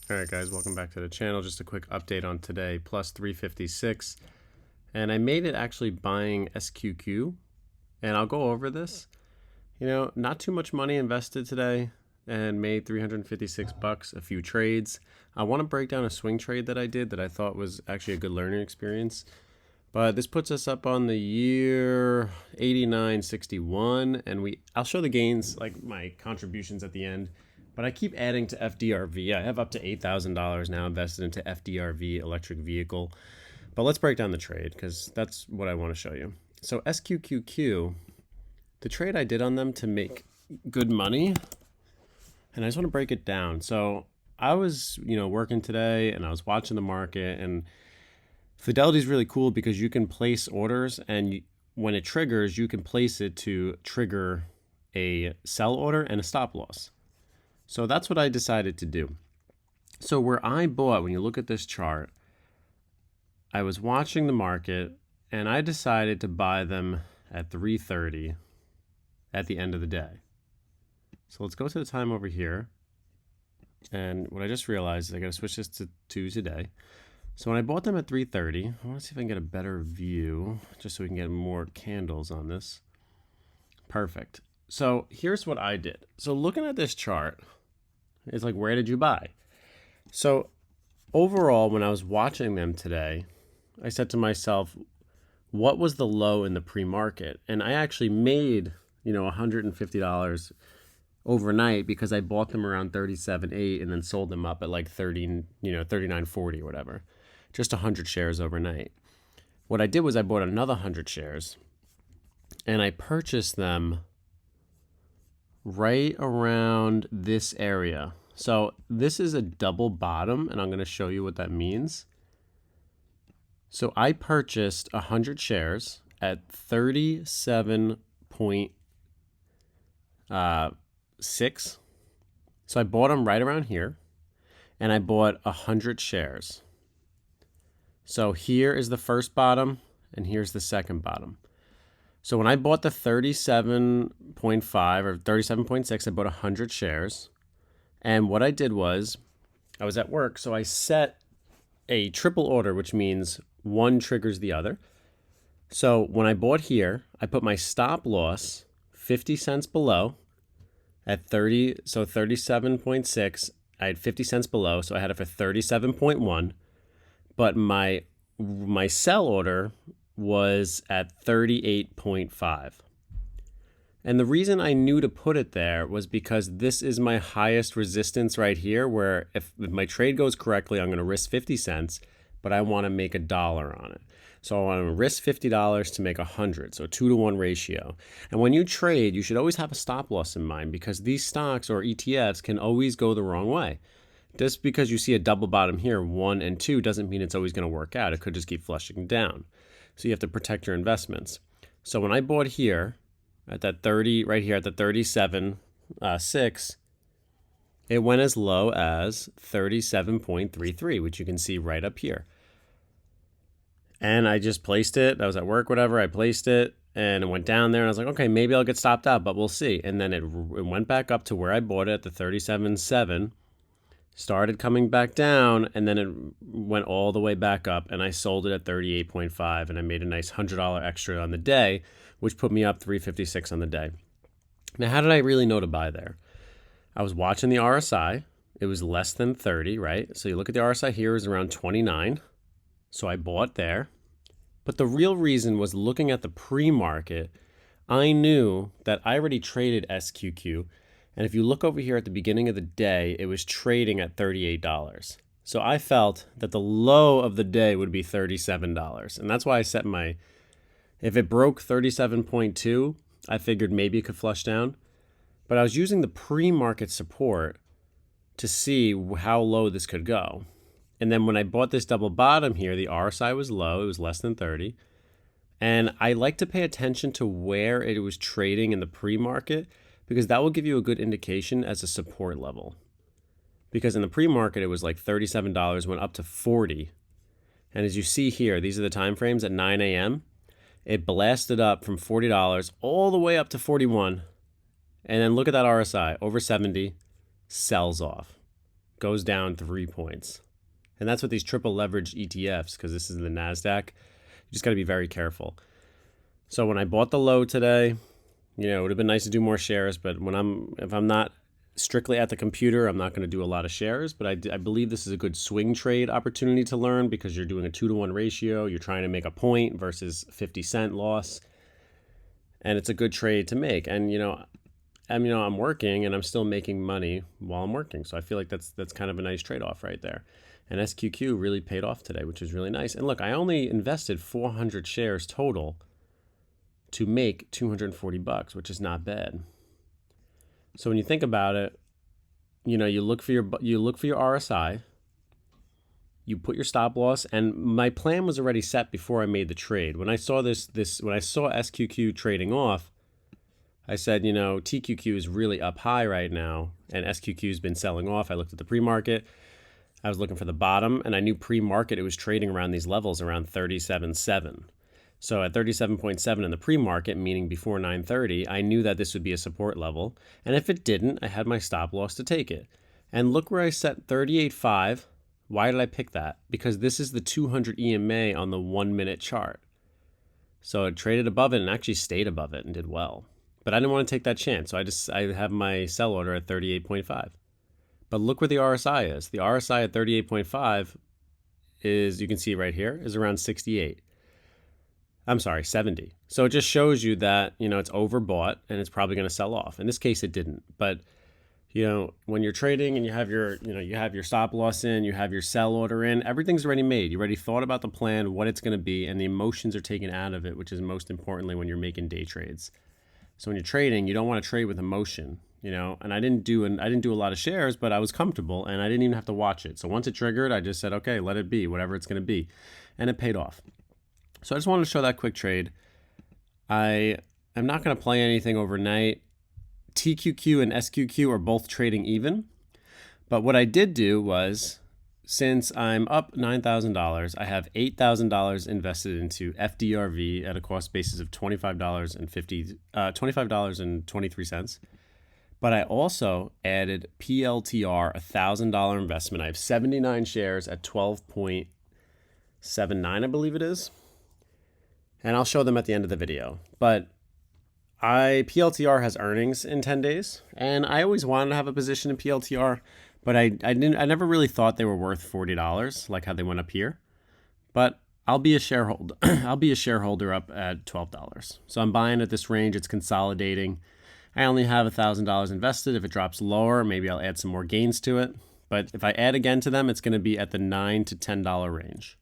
All right, guys, welcome back to the channel. Just a quick update on today, plus 356. And I made it actually buying SQQ, and I'll go over this. Not too much money invested today and made 356 bucks, a few trades. I want to break down a swing trade that I did that I thought was actually a good learning experience. But this puts us up on the year 89.61, and I'll show the gains, like my contributions at the end. But I keep adding to FDRV. I have up to $8,000 now invested into FDRV, electric vehicle. But let's break down the trade because that's what I want to show you. So SQQQ, the trade I did on them to make good money, and I just want to break it down. So I was, working today and I was watching the market, and Fidelity is really cool because you can place orders, and when it triggers, you can place it to trigger a sell order and a stop loss. So that's what I decided to do. So where I bought, when you look at this chart, I was watching the market and I decided to buy them at 3:30 at the end of the day. So let's go to the time over here. And what I just realized is I got to switch this to today. So when I bought them at 3:30, I want to see if I can get a better view just so we can get more candles on this. Perfect. So here's what I did. So looking at this chart, it's like, where did you buy? So overall, when I was watching them today, I said to myself, what was the low in the pre-market? And I actually made, $150 overnight because I bought them around 37.8 and then sold them up at like 39.40 or whatever. Just 100 shares overnight. What I did was I bought another 100 shares and I purchased them right around this area. So this is a double bottom, and I'm going to show you what that means. So I purchased 100 shares at 37.6. So I bought them right around here, and I bought 100 shares. So here is the first bottom, and here's the second bottom. So when I bought the 37.5 or 37.6, I bought 100 shares. And what I did was, I was at work, so I set a triple order, which means one triggers the other. So when I bought here, I put my stop loss 50 cents below at 37.6. I had 50 cents below, so I had it for 37.1. But my sell order was at 38.5. And the reason I knew to put it there was because this is my highest resistance right here, where if my trade goes correctly, I'm going to risk 50 cents, but I want to make $1 on it. So I want to risk $50 to make 100, so 2-to-1 ratio. And when you trade, you should always have a stop loss in mind because these stocks or ETFs can always go the wrong way. Just because you see a double bottom here, 1 and 2, doesn't mean it's always going to work out. It could just keep flushing down. So you have to protect your investments. So when I bought here at that 30, right here at the 37.6, it went as low as 37.33, which you can see right up here. And I just placed it. I was at work, whatever. I placed it and it went down there. And I was like, okay, maybe I'll get stopped out, but we'll see. And then it went back up to where I bought it at the 37.7. Started coming back down, and then it went all the way back up, and I sold it at 38.5, and I made a nice $100 extra on the day, which put me up 356 on the day. Now, how did I really know to buy there? I was watching the RSI. It was less than 30, right? So you look at the RSI here is around 29, so I bought there. But the real reason was looking at the pre-market. I knew that I already traded SQQ, and if you look over here at the beginning of the day, it was trading at $38. So I felt that the low of the day would be $37. And that's why I set if it broke 37.2, I figured maybe it could flush down. But I was using the pre-market support to see how low this could go. And then when I bought this double bottom here, the RSI was low. It was less than 30. And I like to pay attention to where it was trading in the pre-market, because that will give you a good indication as a support level. Because in the pre-market, it was like $37, went up to 40. And as you see here, these are the time frames at 9 a.m. It blasted up from $40 all the way up to 41. And then look at that RSI, over 70, sells off. goes down 3 points. And that's what these triple leverage ETFs, because this is the NASDAQ, you just got to be very careful. So when I bought the low today, it would have been nice to do more shares, but if I'm not strictly at the computer, I'm not going to do a lot of shares, but I believe this is a good swing trade opportunity to learn because you're doing a 2-to-1 ratio. You're trying to make a point versus 50-cent loss. And it's a good trade to make. And, I'm working and I'm still making money while I'm working. So I feel like that's kind of a nice trade-off right there. And SQQ really paid off today, which is really nice. And look, I only invested 400 shares total to make $240, which is not bad. So when you think about it, you look for your RSI, you put your stop loss, and my plan was already set before I made the trade. When I saw when I saw SQQ trading off, I said, TQQ is really up high right now, and SQQ has been selling off. I looked at the pre-market. I was looking for the bottom, and I knew pre-market it was trading around these levels around 37.7. So at 37.7 in the pre-market, meaning before 9:30, I knew that this would be a support level. And if it didn't, I had my stop loss to take it. And look where I set 38.5. Why did I pick that? Because this is the 200 EMA on the 1-minute chart. So it traded above it and actually stayed above it and did well. But I didn't want to take that chance. So I have my sell order at 38.5. But look where the RSI is. The RSI at 38.5 is, you can see right here, is around 68. I'm sorry, 70. So it just shows you that, it's overbought and it's probably going to sell off. In this case, it didn't. But, when you're trading and you have your stop loss in, you have your sell order in, everything's already made. You already thought about the plan, what it's going to be, and the emotions are taken out of it, which is most importantly when you're making day trades. So when you're trading, you don't want to trade with emotion, and I didn't do a lot of shares, but I was comfortable and I didn't even have to watch it. So once it triggered, I just said, okay, let it be, whatever it's going to be. And it paid off. So I just wanted to show that quick trade. I am not going to play anything overnight. TQQ and SQQ are both trading even. But what I did do was, since I'm up $9,000, I have $8,000 invested into FDRV at a cost basis of $25.23. But I also added PLTR, $1,000 investment. I have 79 shares at 12.79, I believe it is. And I'll show them at the end of the video. But PLTR has earnings in 10 days, and I always wanted to have a position in PLTR, but I never really thought they were worth $40, like how they went up here. But I'll be a shareholder. I'll be a shareholder up at $12. So I'm buying at this range. It's consolidating. I only have $1,000 invested. If it drops lower, maybe I'll add some more gains to it. But if I add again to them, it's going to be at the $9 to $10 range.